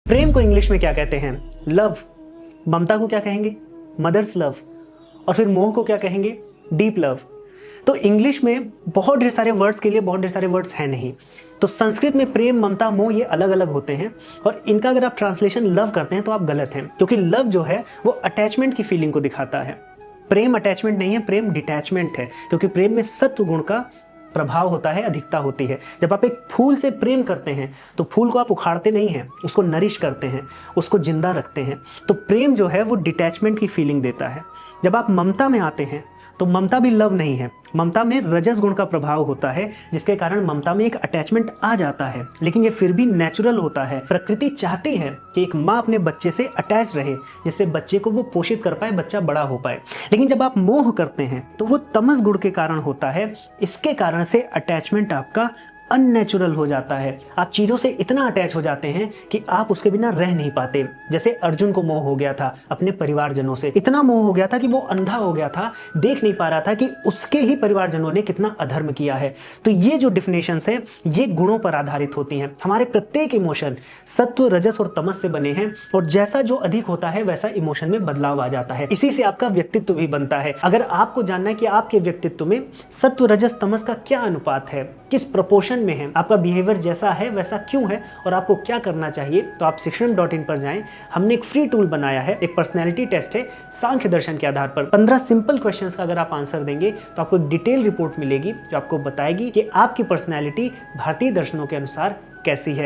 प्रेम को इंग्लिश में क्या कहते हैं? लव। ममता को क्या कहेंगे? Mother's love. और फिर मोह को क्या कहेंगे? Deep love. तो इंग्लिश में बहुत ढेर सारे वर्ड्स के लिए बहुत ढेर सारे वर्ड्स हैं नहीं। तो संस्कृत में प्रेम, ममता, मोह ये अलग अलग होते हैं और इनका अगर आप ट्रांसलेशन लव करते हैं तो आप गलत हैं, क्योंकि लव जो है वो अटैचमेंट की फीलिंग को दिखाता है। प्रेम अटैचमेंट नहीं है, प्रेम डिटैचमेंट है, क्योंकि प्रेम में सत्व गुण का प्रभाव होता है, अधिकता होती है। जब आप एक फूल से प्रेम करते हैं तो फूल को आप उखाड़ते नहीं हैं, उसको नरिश करते हैं, उसको जिंदा रखते हैं। तो प्रेम जो है वो डिटैचमेंट की फीलिंग देता है। जब आप ममता में आते हैं तो ममता भी लव नहीं है, ममता में रजस गुण का प्रभाव होता है, जिसके कारण ममता में एक अटैचमेंट आ जाता है, लेकिन ये फिर भी नेचुरल होता है। प्रकृति चाहती है कि एक माँ अपने बच्चे से अटैच रहे, जिससे बच्चे को वो पोषित कर पाए, बच्चा बड़ा हो पाए। लेकिन जब आप मोह करते हैं तो वो तमस गुण के कारण होता है। इसके कारण से अटैचमेंट आपका अननेचुरल हो जाता है। आप चीज़ों से इतना अटैच हो जाते हैं कि आप उसके बिना रह नहीं पाते। जैसे अर्जुन को मोह हो गया था अपने परिवारजनों से, इतना मोह हो गया था कि वो अंधा हो गया था, देख नहीं पा रहा था कि उसके ही परिवारजनों ने कितना अधर्म किया है। तो ये जो डिफिनेशंस है ये गुणों पर आधारित होती हैं। हमारे प्रत्येक इमोशन सत्व, रजस और तमस से बने हैं, और जैसा जो अधिक होता है वैसा इमोशन में बदलाव आ जाता है। इसी से आपका व्यक्तित्व भी बनता है। अगर आपको जानना है कि आपके व्यक्तित्व में सत्व, रजस, तमस का क्या अनुपात है, किस प्रोपोर्शन में है, आपका बिहेवियर जैसा है वैसा क्यों है और आपको क्या करना चाहिए, तो आप शिक्षण.in पर जाएं। हमने एक फ्री टूल बनाया है, एक पर्सनैलिटी टेस्ट है सांख्य दर्शन के आधार पर। 15 सिंपल क्वेश्चंस का अगर आप आंसर देंगे तो आपको डिटेल रिपोर्ट मिलेगी जो आपको बताएगी कि आपकी पर्सनैलिटी भारतीय दर्शनों के अनुसार कैसी है।